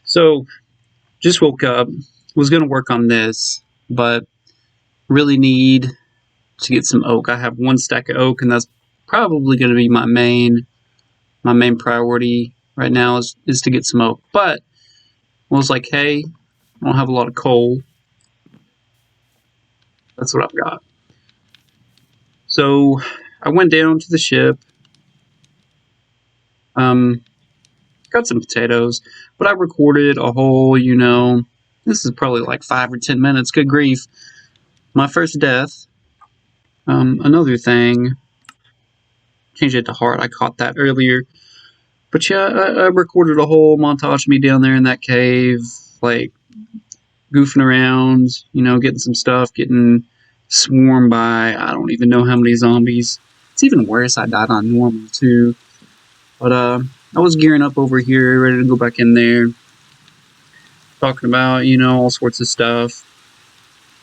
So, just woke up, was going to work on this, but really need to get some oak. I have one stack of oak, and that's probably going to be my main priority right now is to get some oak. But I was like, hey, I don't have a lot of coal. That's what I've got. So I went down to the ship, got some potatoes, but I recorded a whole, this is probably like 5 or 10 minutes. Good grief. My first death. Another thing, change it to heart. I caught that earlier. But yeah, I recorded a whole montage of me down there in that cave, like goofing around, getting some stuff, getting swarmed by I don't even know how many zombies. It's even worse, I died on normal too. But I was gearing up over here, ready to go back in there, talking about, all sorts of stuff.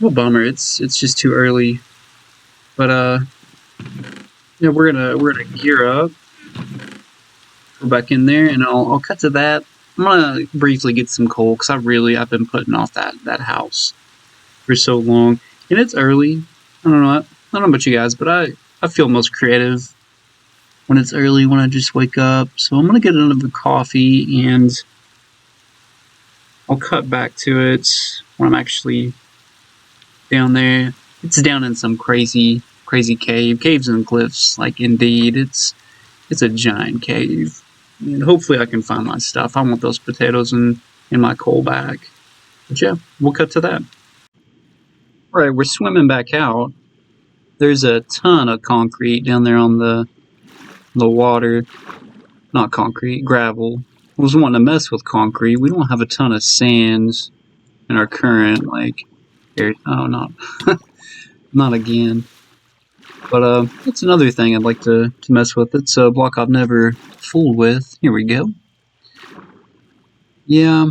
Well, bummer, it's just too early. But yeah, we're gonna gear up, go back in there, and I'll cut to that. I'm gonna briefly get some coal because I've been putting off that house for so long, and it's early. I don't know about you guys, but I feel most creative when it's early, when I just wake up. So I'm gonna get another coffee, and I'll cut back to it when I'm actually down there. It's down in some crazy cave, caves and cliffs. Like indeed, it's a giant cave. And hopefully I can find my stuff. I want those potatoes in my coal bag. But yeah, we'll cut to that. Alright, we're swimming back out. There's a ton of concrete down there on the water. Not concrete, gravel. I was wanting to mess with concrete. We don't have a ton of sands in our current, not again. But that's another thing I'd like to mess with. It's a block I've never fooled with. Here we go. Yeah.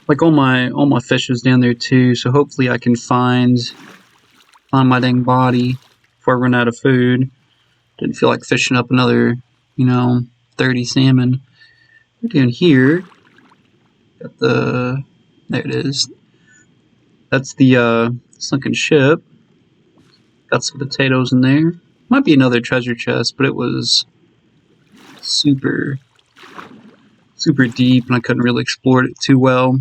Like all my fish is down there too, so hopefully I can find my dang body before I run out of food. Didn't feel like fishing up another, 30 salmon. We're down here. Got there it is. That's the sunken ship. Got some potatoes in there. Might be another treasure chest, but it was super deep, and I couldn't really explore it too well.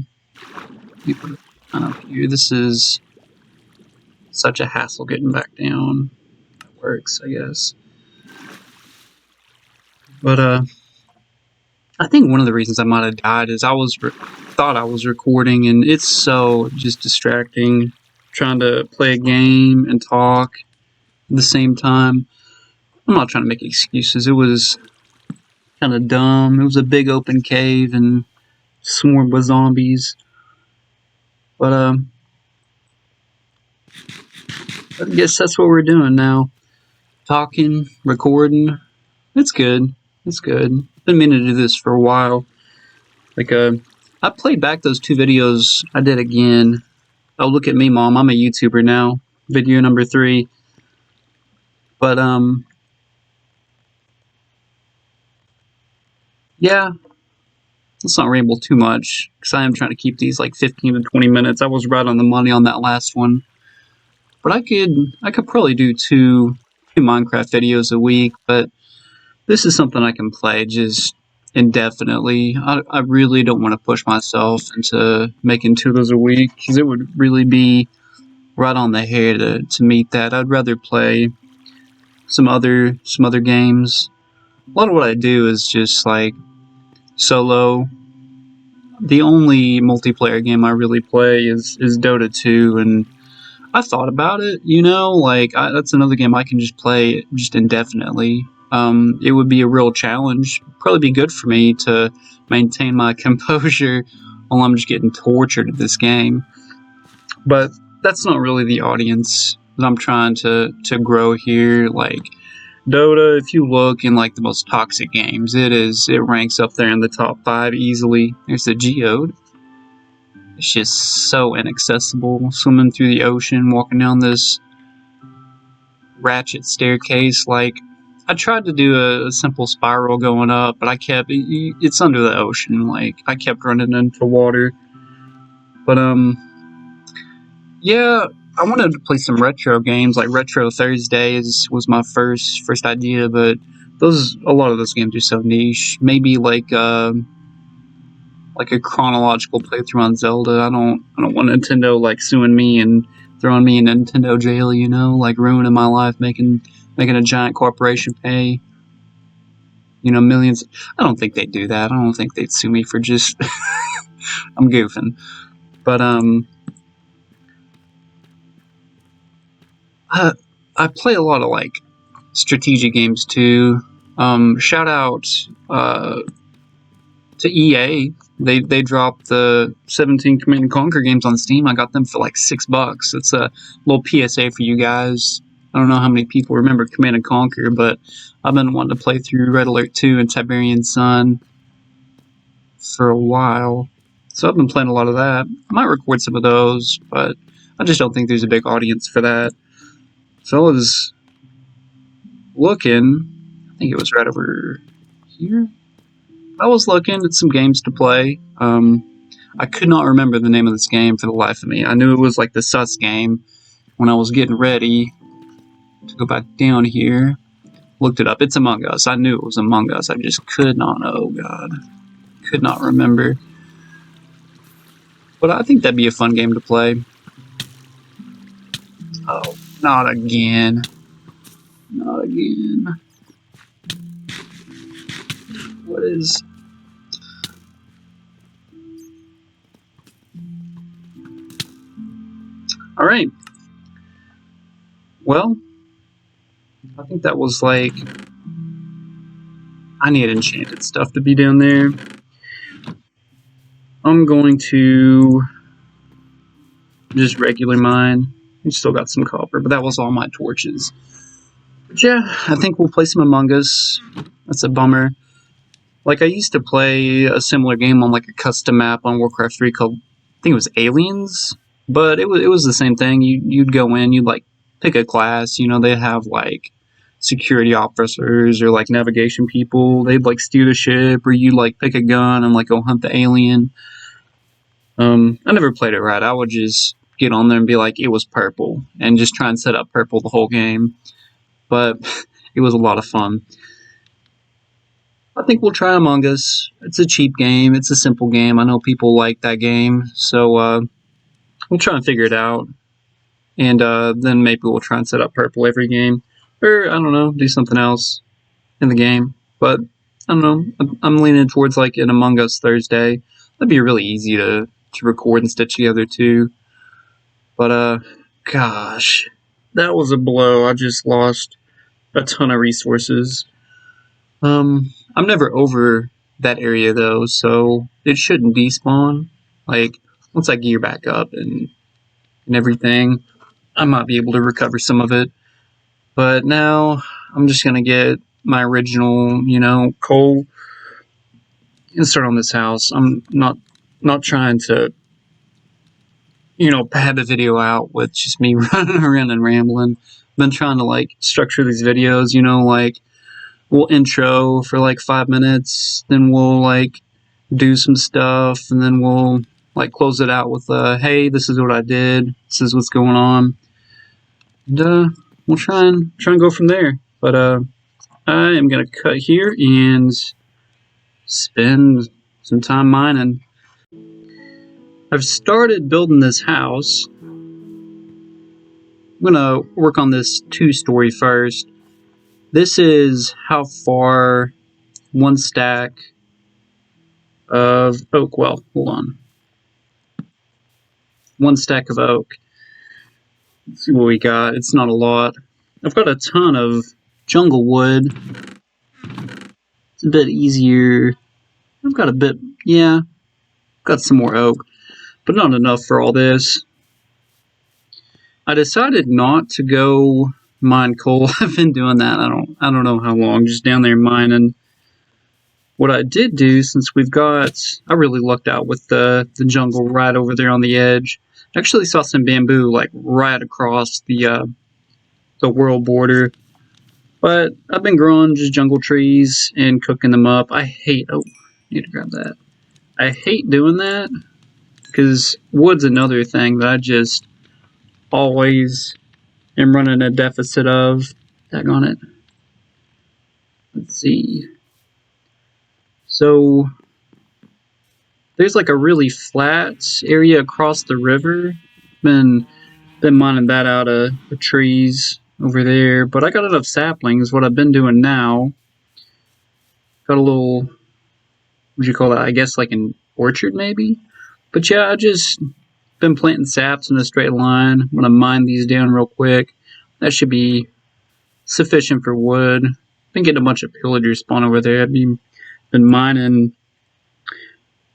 Put it up here. This is such a hassle getting back down. It works, I guess. But I think one of the reasons I might have died is I thought I was recording, and it's so just distracting trying to play a game and talk at the same time. I'm not trying to make excuses. It was kind of dumb. It was a big open cave and swarmed with zombies. But I guess that's what we're doing now. Talking, recording. It's good. It's good. Been meaning to do this for a while. I played back those 2 videos I did again. Oh, look at me, Mom. I'm a YouTuber now. Video number 3. But, yeah. Let's not ramble too much, because I am trying to keep these like 15 to 20 minutes. I was right on the money on that last one. But I could probably do two Minecraft videos a week, but this is something I can play just indefinitely. I really don't want to push myself into making 2 of those a week, because it would really be right on the hair to meet that. I'd rather play some other games. A lot of what I do is just like solo. The only multiplayer game I really play is Dota 2, and I thought about it, that's another game I can just play just indefinitely. It would be a real challenge. Probably be good for me to maintain my composure while I'm just getting tortured at this game. But that's not really the audience that I'm trying to grow here. Like Dota, if you look in like the most toxic games, it ranks up there in the top 5 easily. There's the Geode. It's just so inaccessible. Swimming through the ocean, walking down this ratchet staircase. Like, I tried to do a simple spiral going up, but it's under the ocean. Like, I kept running into water. But, yeah, I wanted to play some retro games. Like, Retro Thursdays was my first idea, but a lot of those games are so niche. Maybe like a chronological playthrough on Zelda. I don't want Nintendo like suing me and throwing me in Nintendo jail, you know, like ruining my life, making a giant corporation pay, you know, millions. I don't think they'd do that. I don't think they'd sue me for just I'm goofing. But I play a lot of like strategic games too. Shout out to EA. They dropped the 17 Command and Conquer games on Steam. I got them for like $6. It's a little PSA for you guys. I don't know how many people remember Command and Conquer, but I've been wanting to play through Red Alert 2 and Tiberian Sun for a while. So I've been playing a lot of that. I might record some of those, but I just don't think there's a big audience for that. So I was looking, I think it was right over here. I was looking at some games to play. I could not remember the name of this game for the life of me. I knew it was like the Sus game. When I was getting ready to go back down here, looked it up. It's Among Us. I knew it was Among Us. I just could not, oh god, could not remember. But I think that'd be a fun game to play. Oh, not again. Not again. What is... Alright. Well, I think that was like... I need enchanted stuff to be down there. I'm going to just regular mine. We still got some copper, but that was all my torches. But yeah, I think we'll play some Among Us. That's a bummer. Like, I used to play a similar game on like a custom map on Warcraft 3 called, I think it was Aliens, but it was the same thing. You'd go in, you'd like pick a class, you know, they'd have like security officers or like navigation people. They'd like steer the ship, or you'd like pick a gun and like go hunt the alien. I never played it right. I would just get on there and be like, it was purple, and just try and set up purple the whole game. But it was a lot of fun. I think we'll try Among Us. It's a cheap game. It's a simple game. I know people like that game, so we'll try and figure it out. And then maybe we'll try and set up purple every game. Or, I don't know, do something else in the game. But, I don't know. I'm leaning towards like an Among Us Thursday. That'd be really easy to record and stitch together too. But, gosh, that was a blow. I just lost a ton of resources. I'm never over that area though, so it shouldn't despawn. Like, once I gear back up and everything, I might be able to recover some of it. But now, I'm just gonna get my original, you know, coal and start on this house. I'm not trying to, you know, pad the video out with just me running around and rambling. I've been trying to, like, structure these videos, you know, like, we'll intro for, like, 5 minutes, then we'll, like, do some stuff, and then we'll, like, close it out with, hey, this is what I did, this is what's going on. And, we'll try and go from there. But, I am gonna cut here and spend some time mining. I've started building this house. I'm gonna work on this 2-story first. This is how far one stack of oak, well, hold on. One stack of oak. Let's see what we got. It's not a lot. I've got a ton of jungle wood. It's a bit easier. I've got a bit, yeah, got some more oak, but not enough for all this. I decided not to go mine coal. I've been doing that, I don't know how long, just down there mining. What I did do, since we've got, I really lucked out with the jungle right over there on the edge. I actually saw some bamboo like right across the world border. But I've been growing just jungle trees and cooking them up. I hate, oh, need to grab that. I hate doing that because wood's another thing that I just always am running a deficit of. Tag on it. Let's see. So there's like a really flat area across the river. Been mining that out of the trees over there, but I got enough saplings. What I've been doing now, got a little, what would you call that? I guess like an orchard maybe. But yeah, I just been planting saps in a straight line. I'm gonna mine these down real quick. That should be sufficient for wood. Been getting a bunch of pillagers spawn over there. I've been mining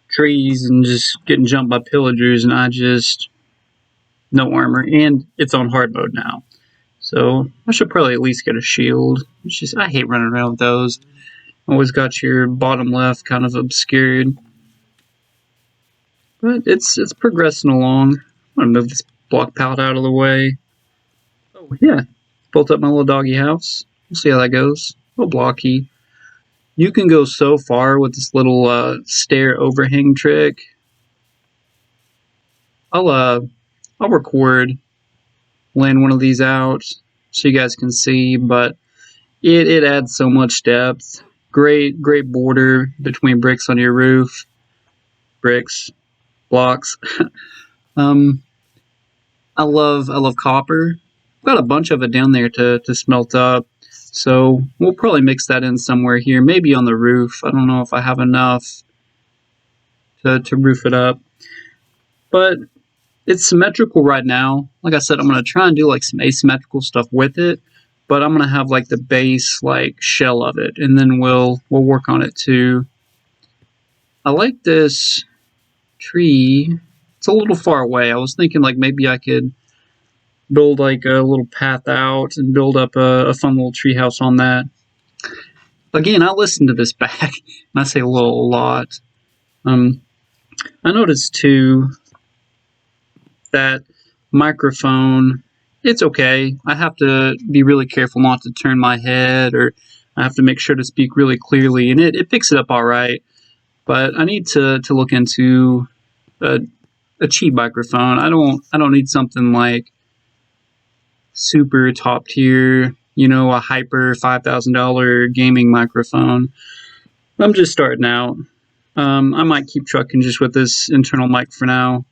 trees and just getting jumped by pillagers, and I just no armor, and it's on hard mode now. So I should probably at least get a shield. It's just I hate running around with those. Always got your bottom left kind of obscured. But it's progressing along. I'm gonna move this block pallet out of the way. Oh yeah, built up my little doggy house. We'll see how that goes. A little blocky. You can go so far with this little stair overhang trick. I'll record laying one of these out so you guys can see, but it adds so much depth. Great border between bricks on your roof. Bricks, blocks. I love copper. Got a bunch of it down there to smelt up. So we'll probably mix that in somewhere here, maybe on the roof. I don't know if I have enough to roof it up. But it's symmetrical right now. Like I said, I'm going to try and do like some asymmetrical stuff with it. But I'm going to have like the base like shell of it. And then we'll work on it too. I like this tree. It's a little far away. I was thinking like maybe I could build like a little path out and build up a fun little tree house on that. Again, I listened to this back, and I say a lot. I noticed too that microphone, it's okay. I have to be really careful not to turn my head, or I have to make sure to speak really clearly, and it picks it up all right. But I need to look into a cheap microphone. I don't need something like super top tier, a hyper $5,000 gaming microphone. I'm just starting out. I might keep trucking just with this internal mic for now,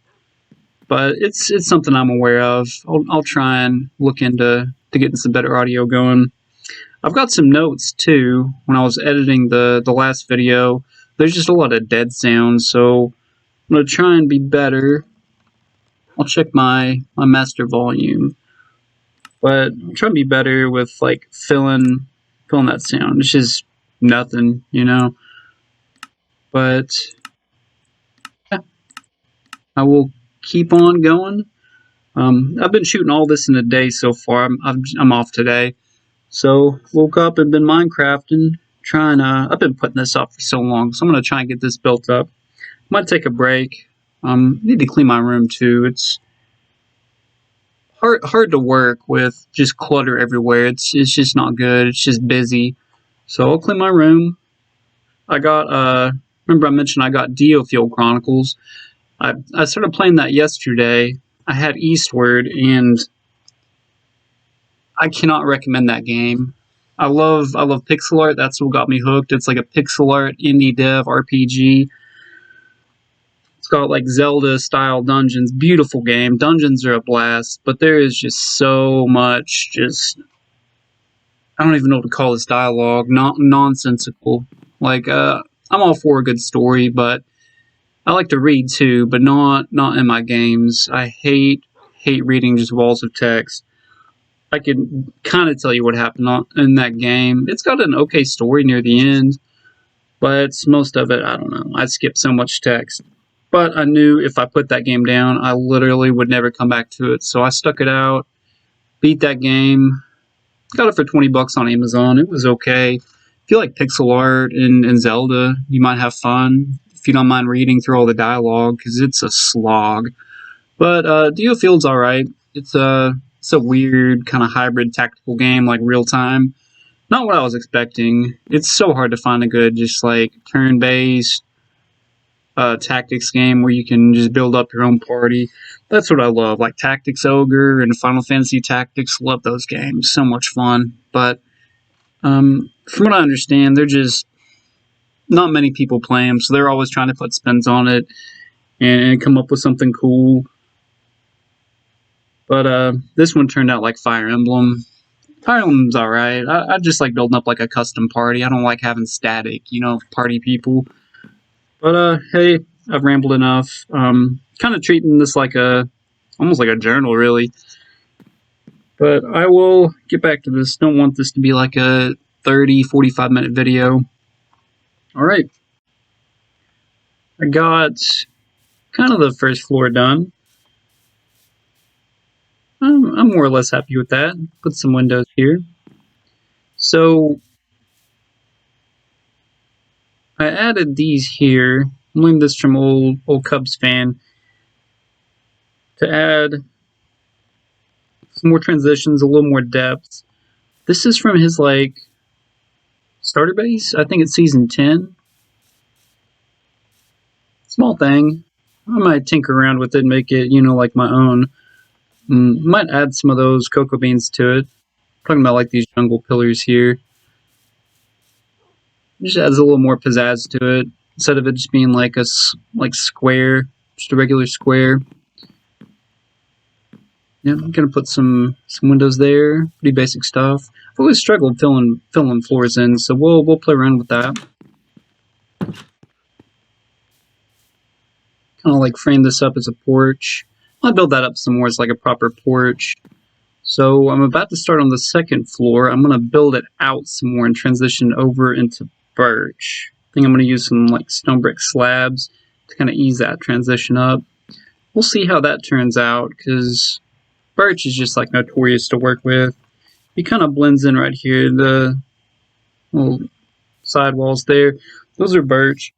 but it's something I'm aware of. I'll try and look into getting some better audio going. I've got some notes too. When I was editing the last video, there's just a lot of dead sounds, so I'm gonna try and be better. I'll check my master volume. But I'm trying to be better with like filling that sound. It's just nothing, But yeah, I will keep on going. I've been shooting all this in a day so far. I'm off today, so woke up and been Minecrafting. I've been putting this up for so long, so I'm gonna try and get this built up. Might take a break. Need to clean my room too. It's hard to work with just clutter everywhere. It's just not good. It's just busy. So I'll clean my room. I got remember I mentioned I got Geofield Chronicles. I started playing that yesterday. I had Eastward, and I cannot recommend that game. I love pixel art. That's what got me hooked. It's like a pixel art indie dev RPG. It's got like Zelda style dungeons. Beautiful game. Dungeons are a blast, but there is just so much I don't even know what to call this dialogue. Nonsensical. Like I'm all for a good story, but I like to read too, but not in my games. I hate reading just walls of text. I can kind of tell you what happened in that game. It's got an okay story near the end, but most of it, I don't know. I skipped so much text. But I knew if I put that game down, I literally would never come back to it. So I stuck it out, beat that game, got it for $20 on Amazon. It was okay. If you like pixel art and Zelda, you might have fun. If you don't mind reading through all the dialogue, because it's a slog. But Geofield's alright. It's a weird kind of hybrid tactical game, like real time. Not what I was expecting. It's so hard to find a good, just like turn-based tactics game where you can just build up your own party. That's what I love, like Tactics Ogre and Final Fantasy Tactics. Love those games, so much fun. But from what I understand, they're just not many people play them, so they're always trying to put spins on it and come up with something cool. But this one turned out like Fire Emblem. Fire Emblem's alright. I just like building up like a custom party. I don't like having static, party people. But hey, I've rambled enough. Kind of treating this like almost like a journal, really. But I will get back to this. Don't want this to be like a 30, 45-minute video. Alright. I got kind of the first floor done. I'm more or less happy with that. Put some windows here. So I added these here. I learned this from old Cubs fan to add some more transitions, a little more depth. This is from his starter base. I think it's season 10. Small thing. I might tinker around with it and make it, like my own. Might add some of those cocoa beans to it. I'm talking about like these jungle pillars here. It just adds a little more pizzazz to it instead of it just being like a square, just a regular square. Yeah, I'm gonna put some windows there. Pretty basic stuff. I've always struggled filling floors in, so we'll play around with that. Kind of like frame this up as a porch. I'll build that up some more as like a proper porch. So I'm about to start on the second floor. I'm gonna build it out some more and transition over into birch. I think I'm gonna use some like stone brick slabs to kind of ease that transition up. We'll see how that turns out because birch is just like notorious to work with. It kind of blends in right here. The little side walls there, those are birch.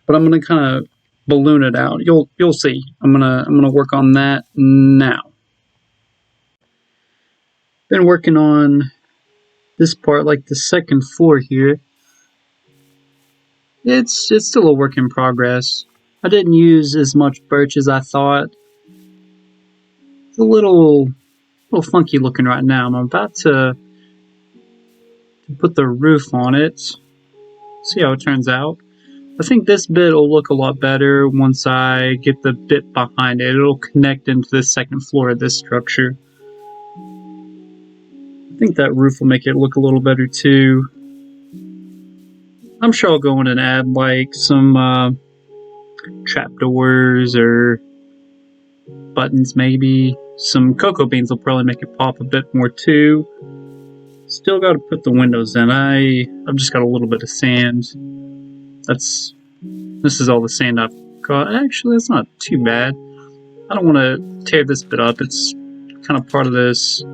But I'm gonna kind of balloon it out. You'll see. I'm gonna work on that now. Been working on this part, like the second floor here. It's still a work in progress. I didn't use as much birch as I thought. It's a little funky looking right now. I'm about to put the roof on it. See how it turns out. I think this bit will look a lot better once I get the bit behind it. It'll connect into the second floor of this structure. I think that roof will make it look a little better too. I'm sure I'll go in and add like some trapdoors or buttons maybe. Some cocoa beans will probably make it pop a bit more too. Still got to put the windows in. I've just got a little bit of sand. This is all the sand I've got. Actually, that's not too bad. I don't want to tear this bit up. It's kind of part of this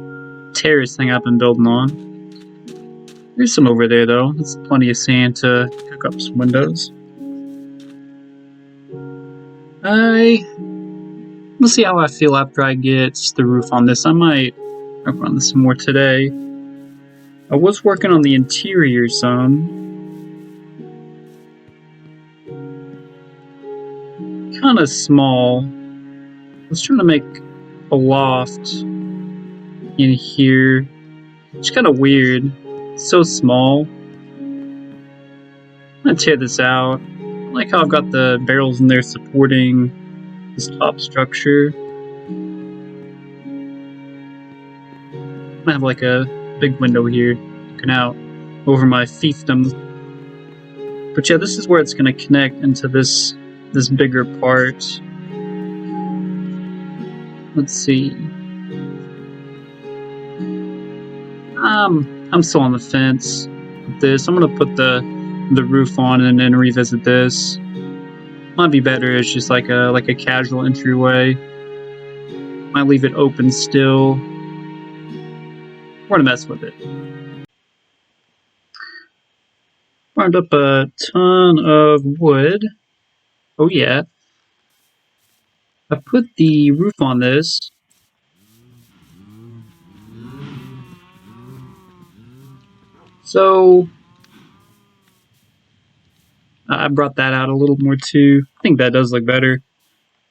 terrace thing I've been building on. There's some over there though. That's plenty of sand to cook up some windows. We'll see how I feel after I get the roof on this. I might work on this some more today. I was working on the interior some. Kind of small. I was trying to make a loft in here. It's kind of weird. It's so small. I'm gonna tear this out. I like how I've got the barrels in there supporting this top structure. I'm gonna have like a big window here looking out over my fiefdom. But yeah, this is where it's gonna connect into this bigger part. Let's see. I'm still on the fence with this. I'm gonna put the roof on and then revisit this. Might be better as just like a casual entryway. Might leave it open still. We're gonna mess with it. Farmed up a ton of wood. Oh yeah. I put the roof on this. So I brought that out a little more too. I think that does look better.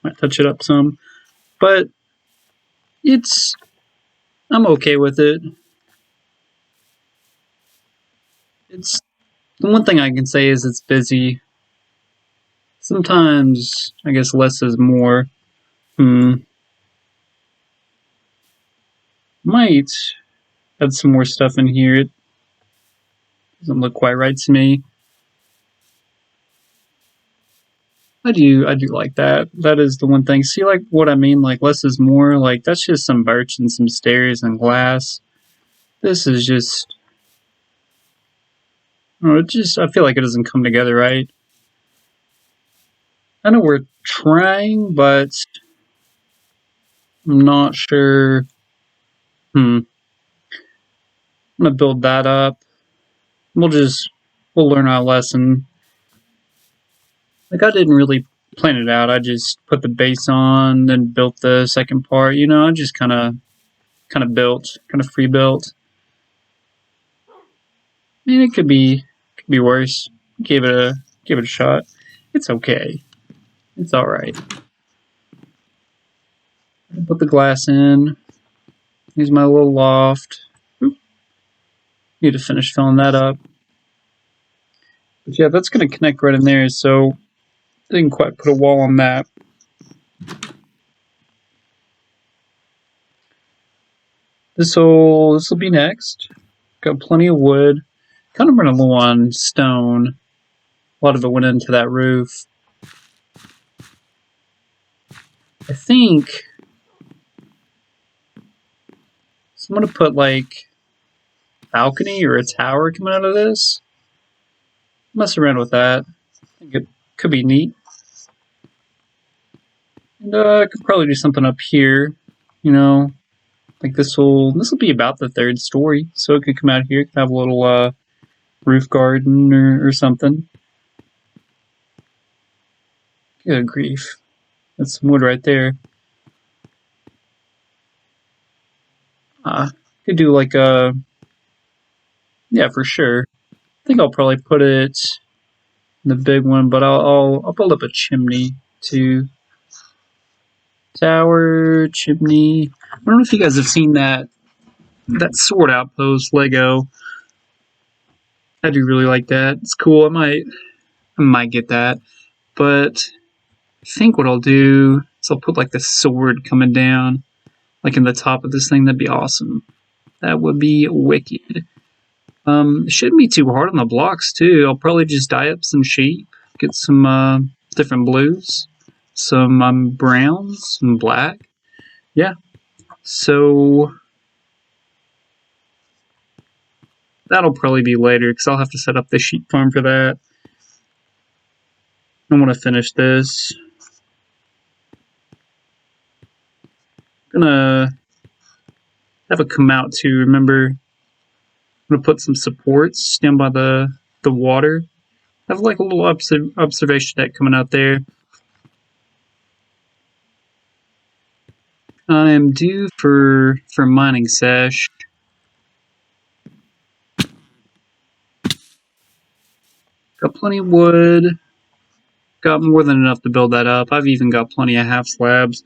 Might touch it up some, but I'm okay with it. It's the one thing I can say is it's busy. Sometimes I guess less is more. Might add some more stuff in here. It doesn't look quite right to me. I do like that. That is the one thing. See, like what I mean, like less is more. Like that's just some birch and some stairs and glass. This is just, I feel like it doesn't come together right. I know we're trying, but I'm not sure. I'm gonna build that up. We'll learn our lesson. Like I didn't really plan it out. I just put the base on, then built the second part. I just kind of built, kind of free built. I mean, it could be worse. Give it a shot. It's okay. It's all right. Put the glass in. Here's my little loft. Oop. Need to finish filling that up. But yeah, that's gonna connect right in there. So didn't quite put a wall on that. This will be next. Got plenty of wood. Kind of running low on stone. A lot of it went into that roof. I think so I'm gonna put like a balcony or a tower coming out of this. Mess around with that. I think it could be neat. And I could probably do something up here. Like this will be about the third story, so it could come out here. It could have a little roof garden or something. Good grief. That's some wood right there. Could do like a... Yeah, for sure. I think I'll probably put it in the big one, but I'll build up a chimney too. Tower, chimney. I don't know if you guys have seen that Sword Outpost Lego. I do really like that. It's cool. I might get that. But I think what I'll do is I'll put like the sword coming down, like in the top of this thing. That'd be awesome. That would be wicked. It shouldn't be too hard on the blocks too. I'll probably just dye up some sheep, get some different blues, some browns, some black. Yeah. So that'll probably be later because I'll have to set up the sheep farm for that. I want to finish this. I'm gonna have it come out too. Remember, I'm gonna put some supports down by the water. I have like a little observation deck coming out there. I am due for mining sesh. Got plenty of wood. Got more than enough to build that up. I've even got plenty of half slabs,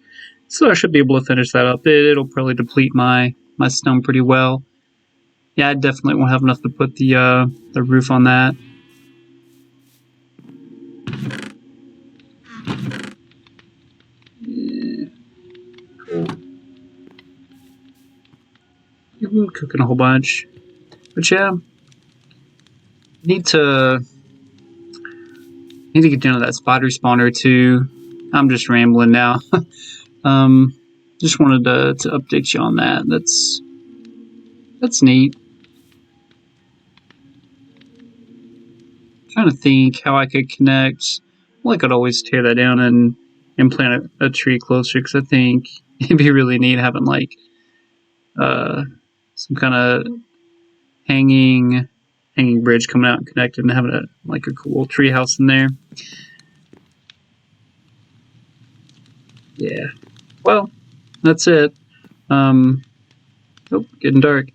so I should be able to finish that up. It'll probably deplete my stone pretty well. Yeah, I definitely won't have enough to put the roof on that. Yeah, cool. I'm cooking a whole bunch, but yeah, need to get down to that spider spawner too. I'm just rambling now. Just wanted to update you on that. That's neat. Trying to think how I could connect. Well, I could always tear that down and plant a tree closer because I think it'd be really neat having like some kind of hanging bridge coming out and connected and having a cool tree house in there. Yeah. Well, that's it. Oh, getting dark.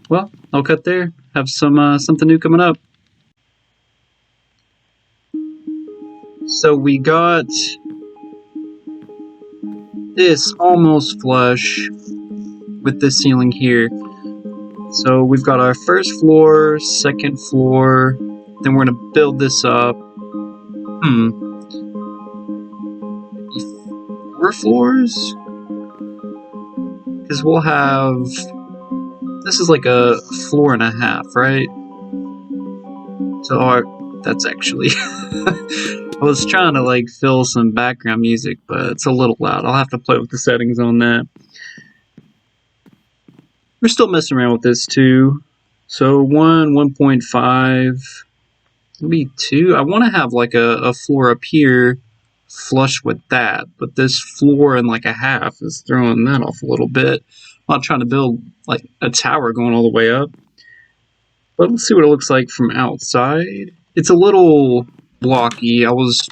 Well, I'll cut there. have some something new coming up. So we got this almost flush with this ceiling here. So we've got our first floor, second floor, then we're gonna build this up. Maybe 4 floors? Because we'll have, this is like a 4.5, right? So that's actually, I was trying to like fill some background music, but it's a little loud. I'll have to play with the settings on that. We're still messing around with this too. So 1.5, maybe 2. I want to have like a floor up here flush with that, but this floor and like a half is throwing that off a little bit. I'm not trying to build like a tower going all the way up, but let's see what it looks like from outside. It's a little blocky. I was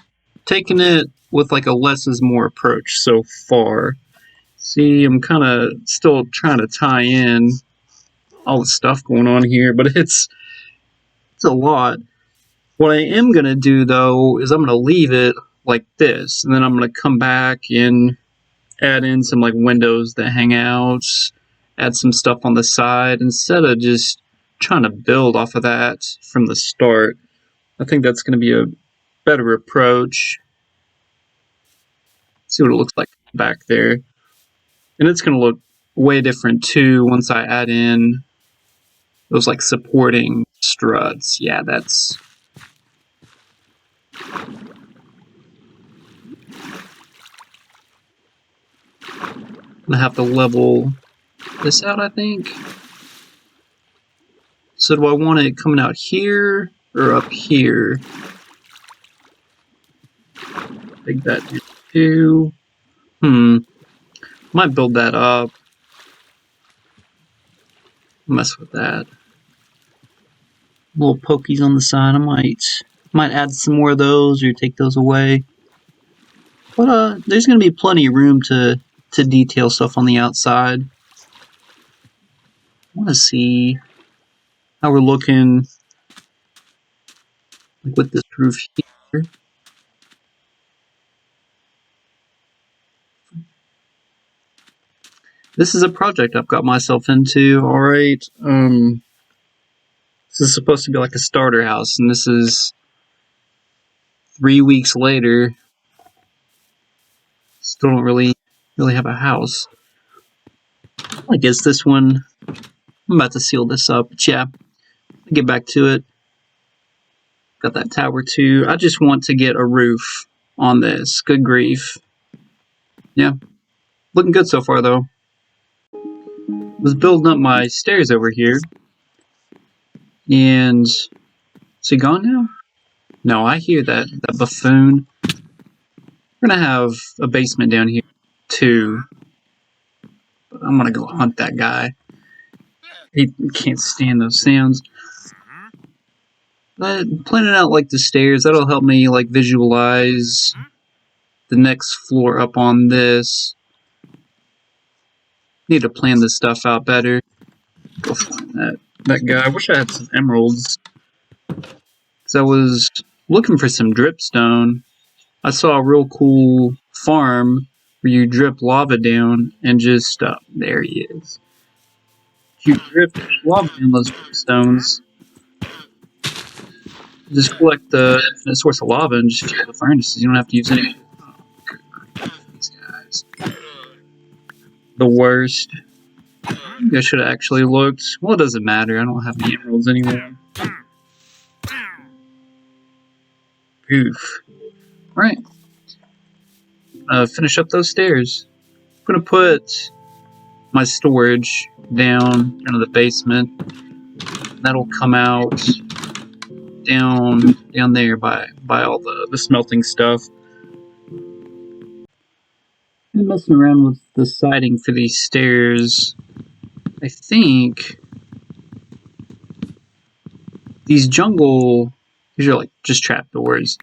taking it with like a less is more approach so far. See, I'm kind of still trying to tie in all the stuff going on here, but it's a lot. What I am going to do though is I'm going to leave it like this, and then I'm going to come back and add in some like windows that hang out, add some stuff on the side instead of just trying to build off of that from the start. I think that's going to be a better approach. See what it looks like back there. And it's going to look way different too once I add in those like supporting struts. Yeah, that's... I'm going to have to level this out, I think. So do I want it coming out here or up here? Take that too. Might build that up. Mess with that. Little pokies on the side. I might add some more of those or take those away. But there's gonna be plenty of room to detail stuff on the outside. I want to see how we're looking like with this roof here. This is a project I've got myself into. All right. This is supposed to be like a starter house, and this is 3 weeks later. Still don't really have a house. I guess this one, I'm about to seal this up. But yeah, I'll get back to it. Got that tower too. I just want to get a roof on this. Good grief. Yeah, looking good so far though. Was building up my stairs over here. And is he gone now? No, I hear that buffoon. We're gonna have a basement down here too. But I'm gonna go hunt that guy. He can't stand those sounds. But planning out like the stairs, that'll help me like visualize the next floor up on this. Need to plan this stuff out better. Go find that guy. I wish I had some emeralds. Because I was looking for some dripstone. I saw a real cool farm where you drip lava down and just, there he is. You drip lava down those dripstones. Just collect the infinite source of lava and just fuel the furnaces. You don't have to use any. Oh, good grief, these guys. The worst. I should have actually looked. Well, it doesn't matter. I don't have any emeralds anymore. Oof. Alright. Finish up those stairs. I'm gonna put my storage down into the basement. That'll come out down there by all the smelting stuff. I'm messing around with the siding for these stairs. I think these jungle, these are like just trapdoors.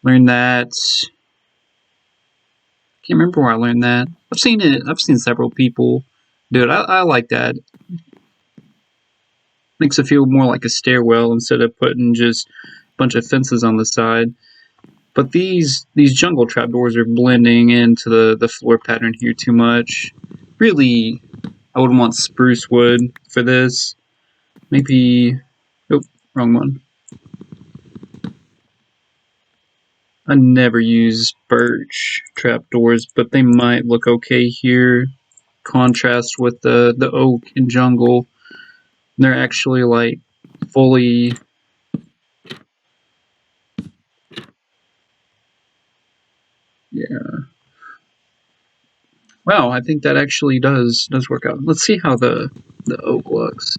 Learned that. Can't remember where I learned that. I've seen it. I've seen several people do it. I like that. Makes it feel more like a stairwell instead of putting just a bunch of fences on the side. But these jungle trapdoors are blending into the floor pattern here too much. Really, I would want spruce wood for this. Maybe, oh, wrong one. I never use birch trapdoors, but they might look okay here. Contrast with the oak and jungle. They're actually like fully. Yeah. Wow, I think that actually does work out. Let's see how the oak looks.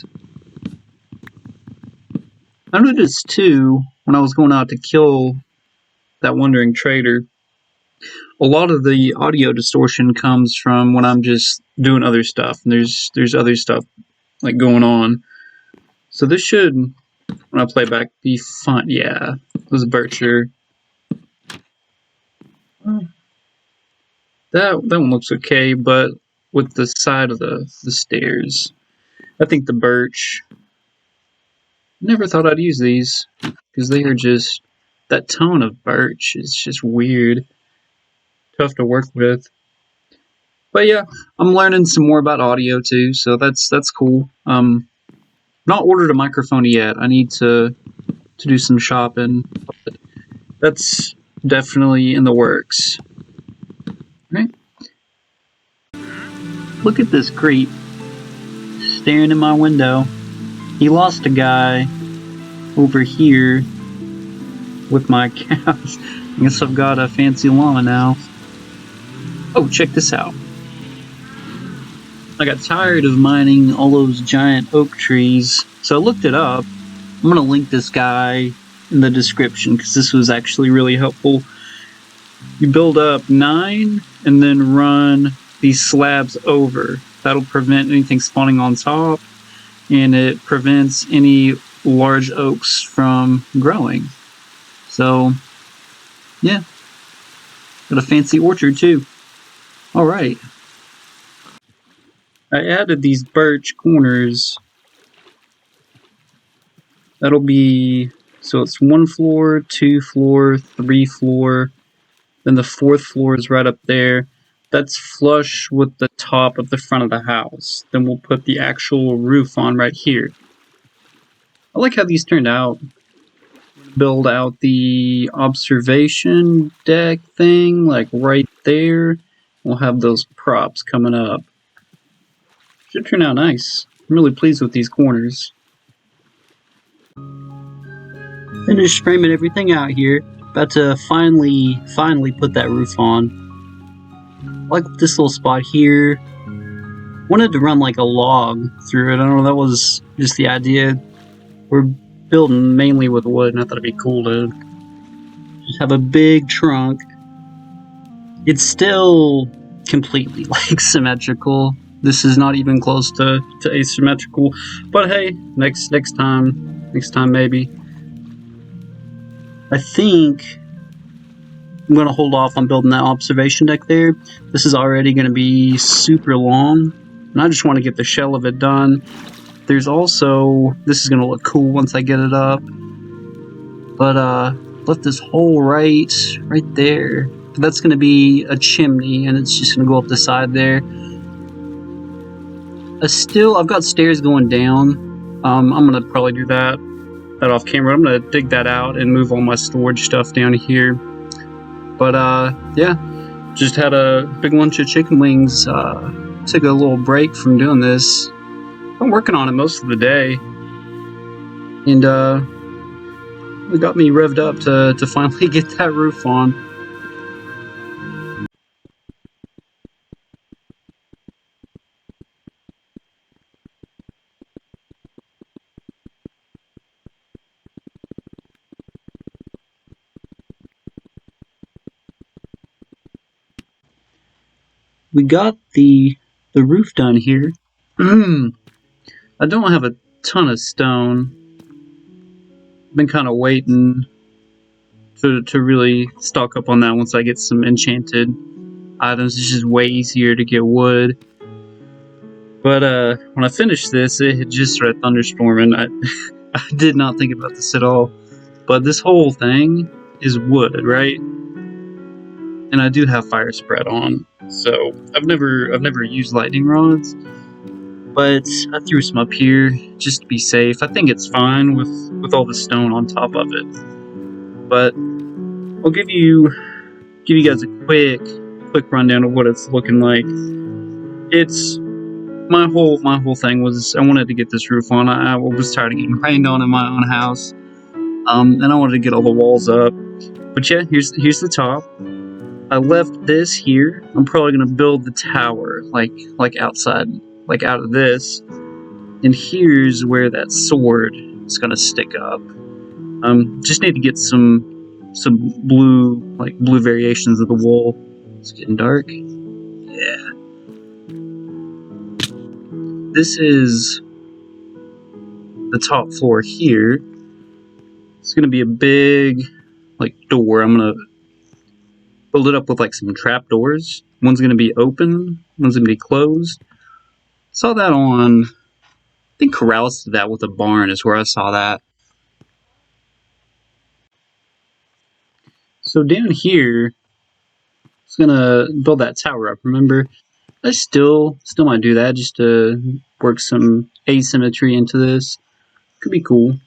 I noticed too when I was going out to kill that wandering trader, a lot of the audio distortion comes from when I'm just doing other stuff, and there's other stuff like going on. So this should, when I play back, be fun. Yeah, this bircher. That one looks okay, but with the side of the stairs, I think the birch. Never thought I'd use these because they are just, that tone of birch is just weird, tough to work with. But yeah, I'm learning some more about audio too, so that's cool. Not ordered a microphone yet. I need to do some shopping. But that's definitely in the works. Right? Look at this creep staring in my window. He lost a guy over here with my cows. I guess I've got a fancy llama now. Oh, check this out. I got tired of mining all those giant oak trees, so I looked it up. I'm going to link this guy in the description because this was actually really helpful. You build up 9 and then run these slabs over. That'll prevent anything spawning on top, and it prevents any large oaks from growing. So, yeah. Got a fancy orchard too. Alright. I added these birch corners. That'll be, so it's 1 floor, 2 floor, 3 floor, then the 4th floor is right up there. That's flush with the top of the front of the house. Then we'll put the actual roof on right here. I like how these turned out. Build out the observation deck thing, like right there. We'll have those props coming up. Should turn out nice. I'm really pleased with these corners. Finished framing everything out here. About to finally put that roof on. I like this little spot here. Wanted to run like a log through it. I don't know, that was just the idea. We're building mainly with wood, and I thought it'd be cool to just have a big trunk. It's still completely like symmetrical. This is not even close to asymmetrical. But hey, next time maybe. I think I'm going to hold off on building that observation deck there. This is already going to be super long, and I just want to get the shell of it done. There's also, this is going to look cool once I get it up, but left this hole right there. That's going to be a chimney, and it's just going to go up the side there. I've got stairs going down. I'm going to probably do that off camera. I'm going to dig that out and move all my storage stuff down here. But yeah, just had a big lunch of chicken wings. Took a little break from doing this. I'm working on it most of the day, and it got me revved up to finally get that roof on. We got the roof done here. I don't have a ton of stone. I've been kind of waiting to really stock up on that once I get some enchanted items. It's just way easier to get wood. But when I finished this, it had just started thunderstorming. I did not think about this at all. But this whole thing is wood, right? And I do have fire spread on, so I've never used lightning rods. But I threw some up here just to be safe. I think it's fine with all the stone on top of it. But I'll give you guys a quick rundown of what it's looking like. It's my whole thing was I wanted to get this roof on. I was tired of getting rained on in my own house, and I wanted to get all the walls up. But yeah, here's the top. I left this here. I'm probably gonna build the tower like outside, like out of this. And here's where that sword is gonna stick up. Just need to get some blue variations of the wool. It's getting dark. Yeah. This is the top floor here. It's gonna be a big door. I'm gonna build it up with some trap doors. One's gonna be open, one's gonna be closed. Saw that on, I think Corrales did that with a barn is where I saw that. So down here, it's gonna build that tower up. Remember, I still might do that just to work some asymmetry into this. Could be cool.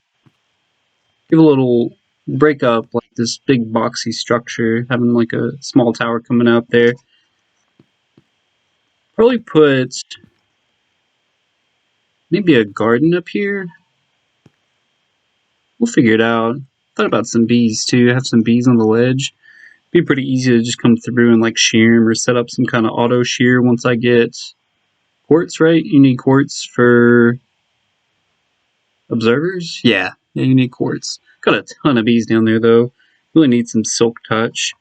Give a little break up this big boxy structure, having a small tower coming out there. Probably put maybe a garden up here. We'll figure it out. Thought about some bees too. Have some bees on the ledge. Be pretty easy to just come through and shear them or set up some kind of auto shear once I get quartz, right? You need quartz for observers? Yeah, you need quartz. Got a ton of bees down there though. Really need some silk touch.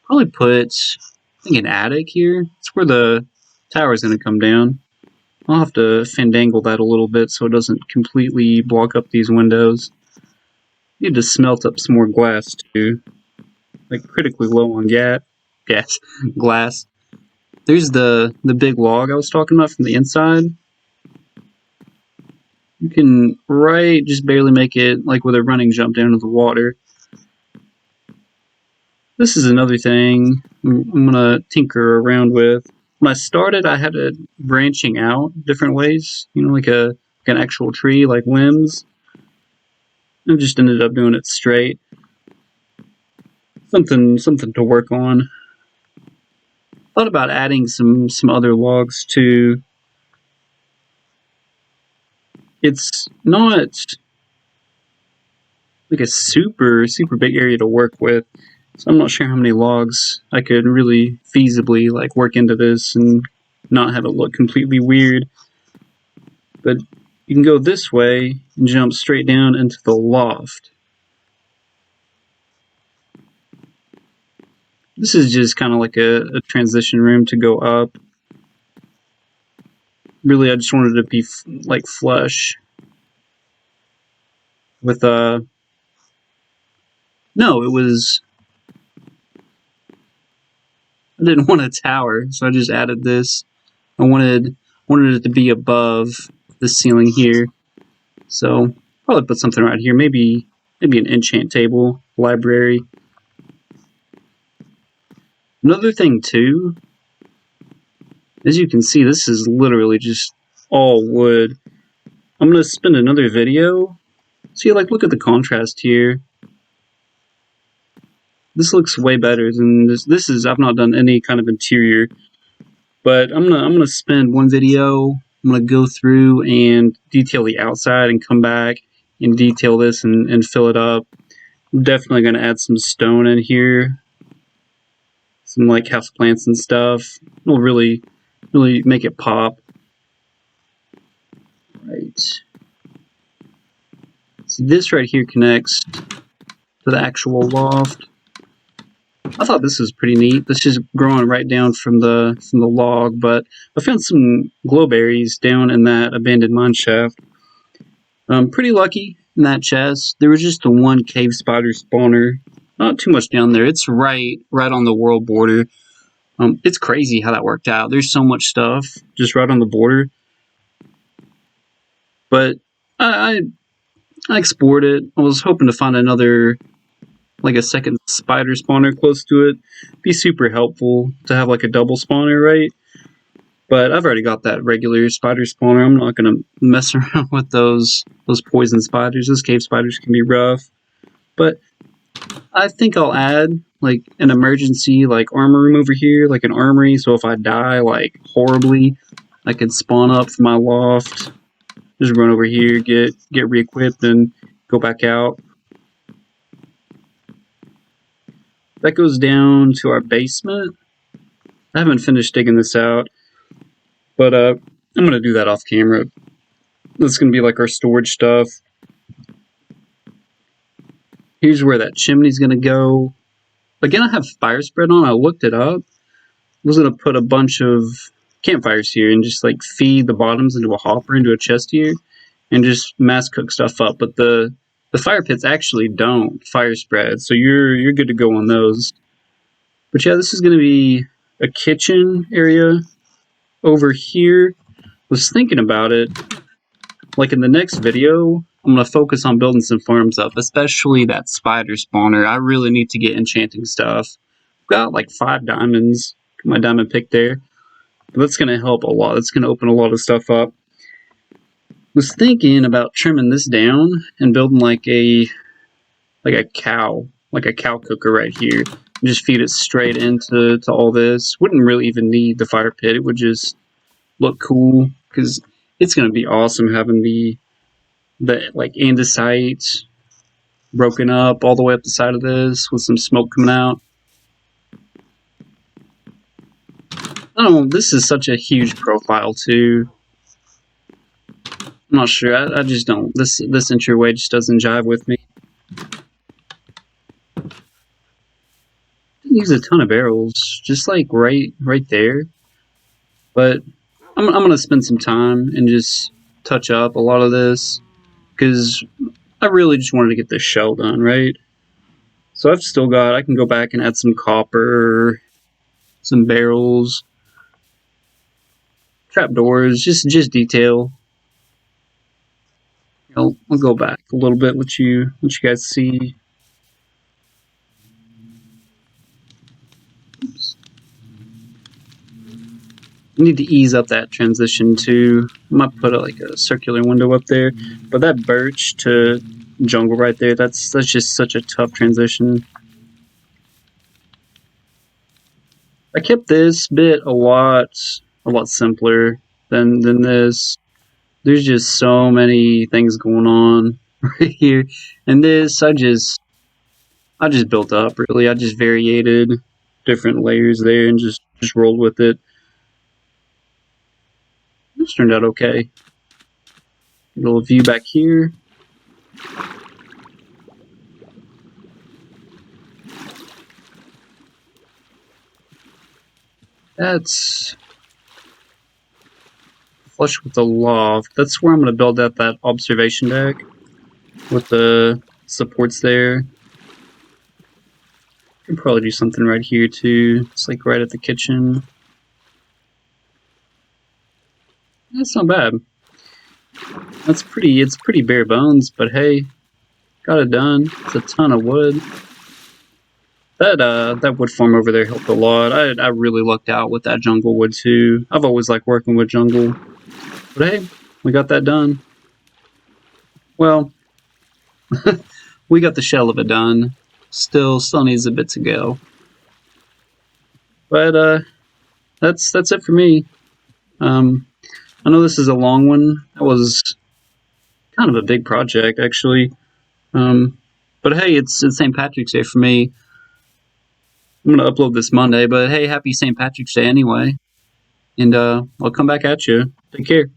Probably put, I think, an attic here. It's where the tower's gonna come down. I'll have to fandangle that a little bit so it doesn't completely block up these windows. Need to smelt up some more glass too. Critically low on glass. There's the big log I was talking about from the inside. You can just barely make it with a running jump down to the water. This is another thing I'm gonna tinker around with. When I started, I had it branching out different ways, like an actual tree, like limbs. I just ended up doing it straight. Something to work on. Thought about adding some other logs too. It's not a super big area to work with, so I'm not sure how many logs I could really feasibly work into this and not have it look completely weird. But you can go this way and jump straight down into the loft. This is just kind of a transition room to go up. Really, I just wanted it to be flush with no, it was, I didn't want a tower, so I just added this. I wanted it to be above the ceiling here, so probably put something right here. Maybe an enchant table, library. Another thing too, as you can see, this is literally just all wood. I'm gonna spin another video. See, look at the contrast here. This looks way better than this. This is, I've not done any kind of interior, but I'm gonna spend one video. I'm gonna go through and detail the outside and come back and detail this and fill it up. I'm definitely gonna add some stone in here, some house plants and stuff. It'll really make it pop. Right. See, this right here connects to the actual loft. I thought this was pretty neat. This is growing right down from the log, but I found some glowberries down in that abandoned mine shaft. I'm pretty lucky in that chest. There was just the one cave spider spawner. Not too much down there. It's right on the world border. It's crazy how that worked out. There's so much stuff just right on the border. But I explored it. I was hoping to find another, like a second spider spawner close to it. Be super helpful to have like a double spawner, right? But I've already got that regular spider spawner. I'm not gonna mess around with those poison spiders. Those cave spiders can be rough. But I think I'll add like an emergency like armor room over here, like an armory. So if I die like horribly, I can spawn up from my loft, just run over here, get re-equipped, and go back out. That goes down to our basement. I haven't finished digging this out, but I'm gonna do that off camera. This is gonna be like our storage stuff. Here's where that chimney's gonna go. Again, I have fire spread on. I looked it up. I was gonna put a bunch of campfires here and just like feed the bottoms into a hopper, into a chest here, and just mass cook stuff up. But the fire pits actually don't fire spread, so you're good to go on those. But yeah, this is gonna be a kitchen area over here. Was thinking about it. Like in the next video, I'm going to focus on building some farms up, especially that spider spawner. I really need to get enchanting stuff. I've got like 5 diamonds. My diamond pick there. But that's going to help a lot. That's going to open a lot of stuff up. Was thinking about trimming this down and building like a cow cooker right here. And just feed it straight into all this. Wouldn't really even need the fire pit. It would just look cool because it's going to be awesome having the like andesite broken up all the way up the side of this with some smoke coming out. Oh, this is such a huge profile too. I'm not sure. I just don't. This entryway just doesn't jive with me. Didn't use a ton of barrels, just like right there. But I'm gonna spend some time and just touch up a lot of this because I really just wanted to get this shell done, right? So I've still got. I can go back and add some copper, some barrels, trapdoors, just detail. I'll go back a little bit, let you guys see. Oops. I need to ease up that transition too. I might put like a circular window up there, but that birch to jungle right there, that's just such a tough transition. I kept this bit a lot simpler than this. There's just so many things going on right here. And this, I just built up, really. I just variated different layers there and just rolled with it. This turned out okay. A little view back here. That's flush with the loft. That's where I'm going to build out that observation deck with the supports there. I can probably do something right here too. It's like right at the kitchen. That's not bad. It's pretty bare bones, but hey, got it done. It's a ton of wood. That wood farm over there helped a lot. I really lucked out with that jungle wood too. I've always liked working with jungle. But hey, we got that done. Well, we got the shell of it done. Still needs a bit to go. But that's it for me. I know this is a long one. That was kind of a big project, actually. But hey, it's St. Patrick's Day for me. I'm going to upload this Monday, but hey, happy St. Patrick's Day anyway. And I'll come back at you. Take care.